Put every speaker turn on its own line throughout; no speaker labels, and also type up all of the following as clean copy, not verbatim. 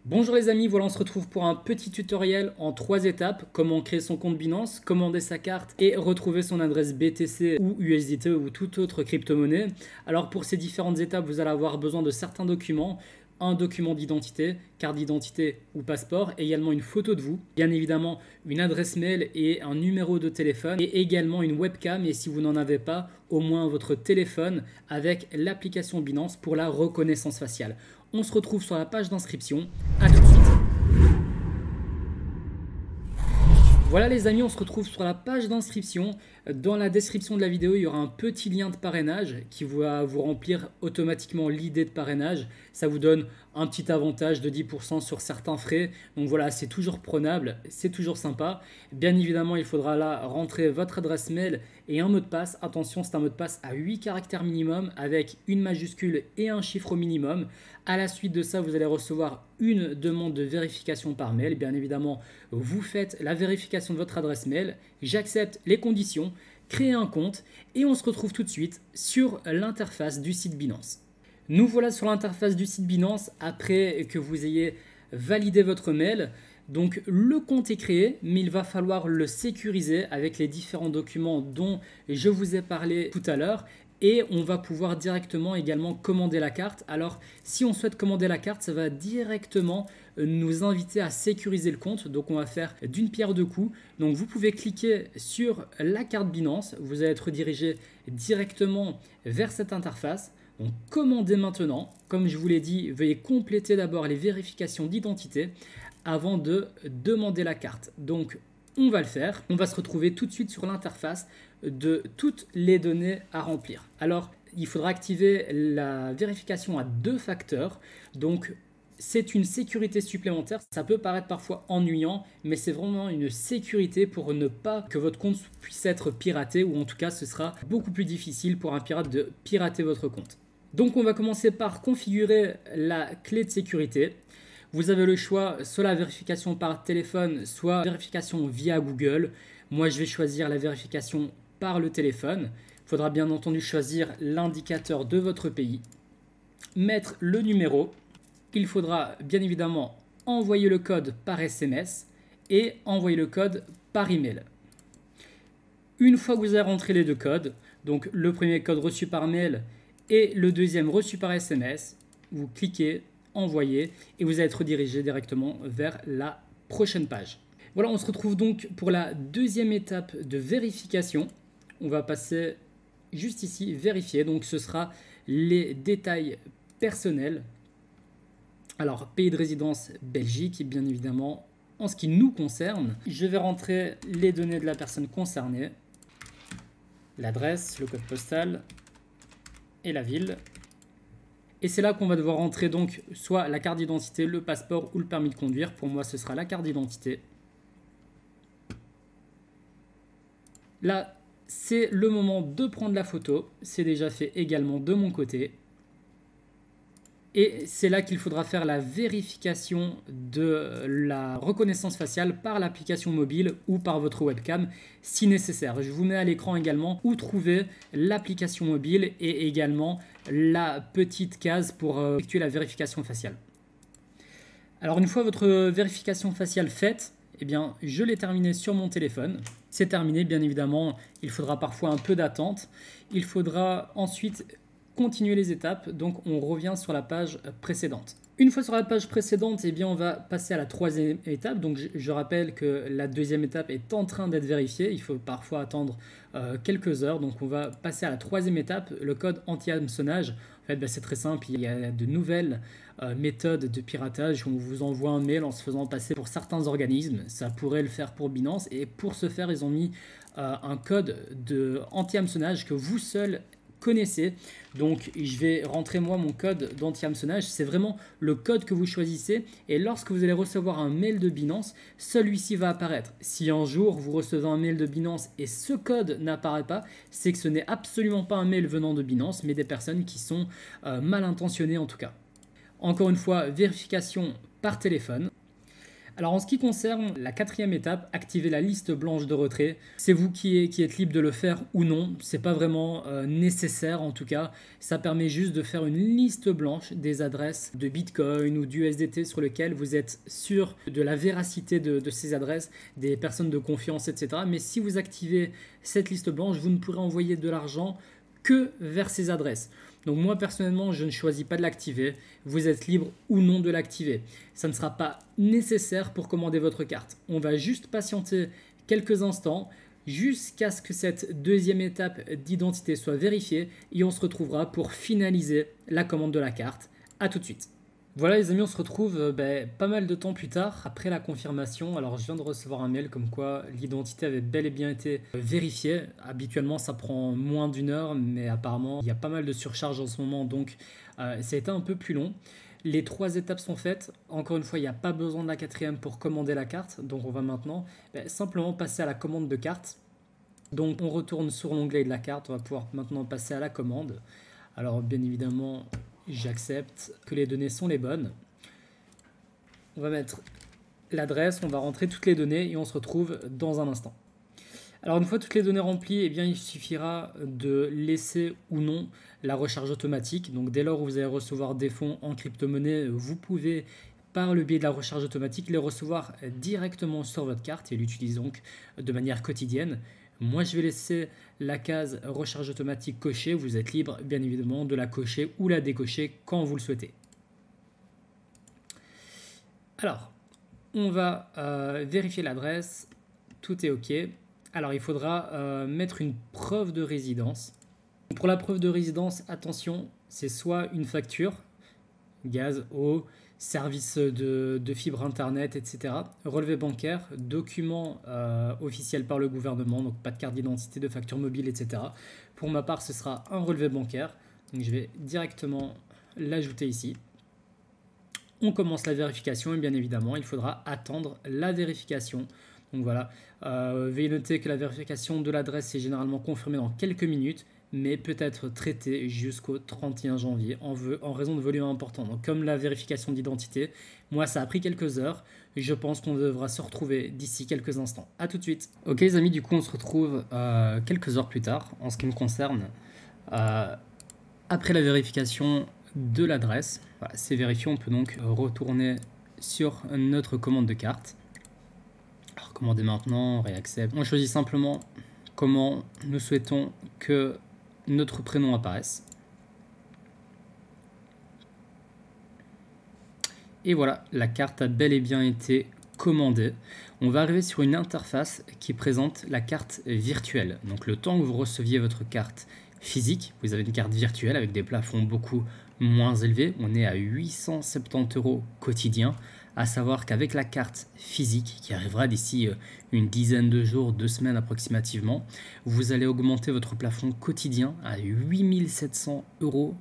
Bonjour les amis, voilà on se retrouve pour un petit tutoriel en 3 étapes. Comment créer son compte Binance, commander sa carte et retrouver son adresse BTC ou USDT ou toute autre crypto-monnaie. Alors pour ces différentes étapes, vous allez avoir besoin de certains documents. Un document d'identité, carte d'identité ou passeport, également une photo de vous, bien évidemment une adresse mail et un numéro de téléphone et également une webcam et si vous n'en avez pas, au moins votre téléphone avec l'application Binance pour la reconnaissance faciale. On se retrouve sur la page d'inscription. À tout de suite. Voilà les amis, on se retrouve sur la page d'inscription. Dans la description de la vidéo, il y aura un petit lien de parrainage qui va vous remplir automatiquement l'idée de parrainage. Ça vous donne un petit avantage de 10% sur certains frais. Donc voilà, c'est toujours prenable, c'est toujours sympa. Bien évidemment, il faudra là rentrer votre adresse mail et un mot de passe. Attention, c'est un mot de passe à 8 caractères minimum avec une majuscule et un chiffre au minimum. À la suite de ça, vous allez recevoir une demande de vérification par mail. Bien évidemment, vous faites la vérification de votre adresse mail. J'accepte les conditions, créez un compte et on se retrouve tout de suite sur l'interface du site Binance. Nous voilà sur l'interface du site Binance après que vous ayez validé votre mail. Donc le compte est créé, mais il va falloir le sécuriser avec les différents documents dont je vous ai parlé tout à l'heure. Et on va pouvoir directement également commander la carte. Alors, si on souhaite commander la carte, ça va directement nous inviter à sécuriser le compte. Donc, on va faire d'une pierre deux coups. Donc, vous pouvez cliquer sur la carte Binance. Vous allez être redirigé directement vers cette interface. Donc, commandez maintenant. Comme je vous l'ai dit, veuillez compléter d'abord les vérifications d'identité avant de demander la carte. Donc, on va le faire. On va se retrouver tout de suite sur l'interface de toutes les données à remplir. Alors, il faudra activer la vérification à 2 facteurs. Donc, c'est une sécurité supplémentaire. Ça peut paraître parfois ennuyant, mais c'est vraiment une sécurité pour ne pas que votre compte puisse être piraté, ou en tout cas, ce sera beaucoup plus difficile pour un pirate de pirater votre compte. Donc, on va commencer par configurer la clé de sécurité. Vous avez le choix, soit la vérification par téléphone, soit vérification via Google. Moi, je vais choisir la vérification par le téléphone. Il faudra bien entendu choisir l'indicateur de votre pays, mettre le numéro. Il faudra bien évidemment envoyer le code par SMS et envoyer le code par email. Une fois que vous avez rentré les deux codes, donc le premier code reçu par mail et le deuxième reçu par SMS, vous cliquez envoyer et vous allez être redirigé directement vers la prochaine page. Voilà, on se retrouve donc pour la deuxième étape de vérification. On va passer juste ici, vérifier. Donc ce sera les détails personnels. Alors, pays de résidence Belgique, bien évidemment, en ce qui nous concerne. Je vais rentrer les données de la personne concernée, l'adresse, le code postal et la ville. Et c'est là qu'on va devoir rentrer donc soit la carte d'identité, le passeport ou le permis de conduire. Pour moi, ce sera la carte d'identité. Là, c'est le moment de prendre la photo. C'est déjà fait également de mon côté. Et c'est là qu'il faudra faire la vérification de la reconnaissance faciale par l'application mobile ou par votre webcam si nécessaire. Je vous mets à l'écran également où trouver l'application mobile et également la petite case pour effectuer la vérification faciale. Alors une fois votre vérification faciale faite, eh bien, je l'ai terminée sur mon téléphone. C'est terminé, bien évidemment, il faudra parfois un peu d'attente. Il faudra ensuite continuer les étapes, donc on revient sur la page précédente. Une fois sur la page précédente, eh bien on va passer à la troisième étape. Donc je rappelle que la deuxième étape est en train d'être vérifiée. Il faut parfois attendre quelques heures. Donc on va passer à la troisième étape, le code anti-hameçonnage. En fait, c'est très simple. Il y a de nouvelles méthodes de piratage. On vous envoie un mail en se faisant passer pour certains organismes. Ça pourrait le faire pour Binance. Et pour ce faire, ils ont mis un code anti-hameçonnage que vous seul connaissez. Donc je vais rentrer moi mon code d'anti-hameçonnage. C'est vraiment le code que vous choisissez et lorsque vous allez recevoir un mail de Binance, celui-ci va apparaître. Si un jour vous recevez un mail de Binance et ce code n'apparaît pas, c'est que ce n'est absolument pas un mail venant de Binance mais des personnes qui sont mal intentionnées en tout cas. Encore une fois, vérification par téléphone. Alors en ce qui concerne la quatrième étape, activer la liste blanche de retrait, c'est vous qui êtes libre de le faire ou non, c'est pas vraiment nécessaire en tout cas, ça permet juste de faire une liste blanche des adresses de Bitcoin ou d'USDT sur lesquelles vous êtes sûr de la véracité de ces adresses, des personnes de confiance, etc. Mais si vous activez cette liste blanche, vous ne pourrez envoyer de l'argent que vers ces adresses. Donc moi personnellement, je ne choisis pas de l'activer. Vous êtes libre ou non de l'activer. Ça ne sera pas nécessaire pour commander votre carte. On va juste patienter quelques instants jusqu'à ce que cette deuxième étape d'identité soit vérifiée et on se retrouvera pour finaliser la commande de la carte. À tout de suite. Voilà les amis, on se retrouve pas mal de temps plus tard après la confirmation. Alors je viens de recevoir un mail comme quoi l'identité avait bel et bien été vérifiée. Habituellement ça prend moins d'une heure, mais apparemment il y a pas mal de surcharge en ce moment, donc ça a été un peu plus long. Les 3 étapes sont faites. Encore une fois, il n'y a pas besoin de la quatrième pour commander la carte. Donc on va maintenant simplement passer à la commande de carte. Donc on retourne sur l'onglet de la carte. On va pouvoir maintenant passer à la commande. Alors bien évidemment, j'accepte que les données sont les bonnes. On va mettre l'adresse, on va rentrer toutes les données et on se retrouve dans un instant. Alors une fois toutes les données remplies, eh bien, il suffira de laisser ou non la recharge automatique. Donc dès lors où vous allez recevoir des fonds en crypto-monnaie, vous pouvez par le biais de la recharge automatique les recevoir directement sur votre carte et l'utiliser donc de manière quotidienne. Moi je vais laisser la case recharge automatique cochée, vous êtes libre bien évidemment de la cocher ou la décocher quand vous le souhaitez. Alors on va vérifier l'adresse, tout est OK. Alors, il faudra mettre une preuve de résidence. Pour la preuve de résidence, attention, c'est soit une facture, gaz, eau, service de fibre internet, etc. Relevé bancaire, document officiel par le gouvernement, donc pas de carte d'identité, de facture mobile, etc. Pour ma part, ce sera un relevé bancaire. Donc, je vais directement l'ajouter ici. On commence la vérification et bien évidemment, il faudra attendre la vérification. Donc voilà, veuillez noter que la vérification de l'adresse est généralement confirmée dans quelques minutes, mais peut être traitée jusqu'au 31 janvier en raison de volume important. Donc comme la vérification d'identité, moi ça a pris quelques heures, je pense qu'on devra se retrouver d'ici quelques instants. A tout de suite. Ok les amis, du coup on se retrouve quelques heures plus tard en ce qui me concerne. Après la vérification de l'adresse, voilà, c'est vérifié, on peut donc retourner sur notre commande de carte. Alors, commander maintenant, réaccepte. On choisit simplement comment nous souhaitons que notre prénom apparaisse. Et voilà, la carte a bel et bien été commandée. On va arriver sur une interface qui présente la carte virtuelle. Donc le temps que vous receviez votre carte physique, vous avez une carte virtuelle avec des plafonds beaucoup moins élevés. On est à 870 € quotidiens. À savoir qu'avec la carte physique, qui arrivera d'ici une dizaine de jours, 2 semaines approximativement, vous allez augmenter votre plafond quotidien à 8700 €.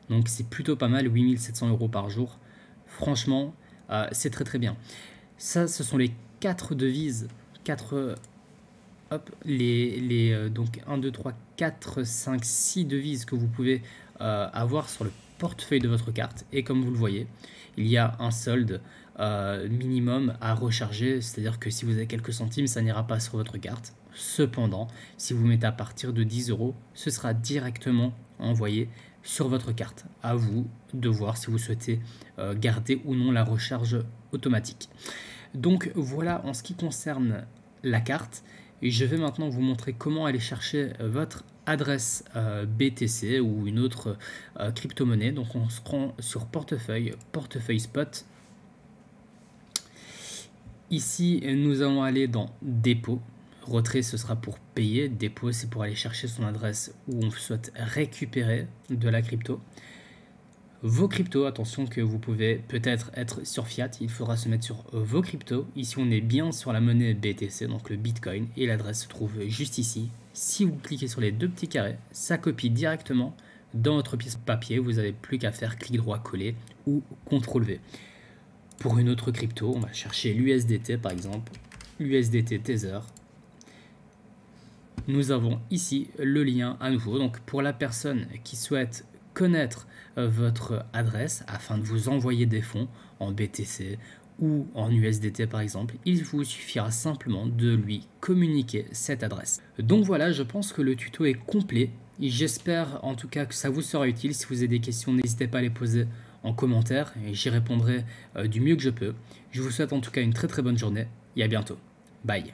Donc c'est plutôt pas mal, 8700 € par jour. Franchement, c'est très très bien. Ça, ce sont les 4 devises, donc 1, 2, 3, 4, 5, 6 devises que vous pouvez avoir sur le portefeuille de votre carte. Et comme vous le voyez, il y a un solde minimum à recharger, c'est-à-dire que si vous avez quelques centimes, ça n'ira pas sur votre carte. Cependant, si vous mettez à partir de 10 €, ce sera directement envoyé sur votre carte. À vous de voir si vous souhaitez garder ou non la recharge automatique. Donc voilà en ce qui concerne la carte. Et je vais maintenant vous montrer comment aller chercher votre adresse BTC ou une autre crypto-monnaie. Donc on se rend sur portefeuille spot. Ici, nous allons aller dans dépôt. Retrait, ce sera pour payer. Dépôt, c'est pour aller chercher son adresse où on souhaite récupérer de la crypto. Vos cryptos, attention que vous pouvez peut-être être sur fiat, il faudra se mettre sur vos cryptos. Ici, on est bien sur la monnaie BTC, donc le Bitcoin, et l'adresse se trouve juste ici. Si vous cliquez sur les 2 petits carrés, ça copie directement dans votre pièce papier. Vous n'avez plus qu'à faire clic droit coller ou CTRL V. Pour une autre crypto, on va chercher l'USDT par exemple, l'USDT Tether. Nous avons ici le lien à nouveau. Donc pour la personne qui souhaite connaître votre adresse afin de vous envoyer des fonds en BTC ou en USDT par exemple, il vous suffira simplement de lui communiquer cette adresse. Donc voilà, je pense que le tuto est complet. J'espère en tout cas que ça vous sera utile. Si vous avez des questions, n'hésitez pas à les poser en commentaire et j'y répondrai du mieux que je peux. Je vous souhaite en tout cas une très très bonne journée et à bientôt. Bye.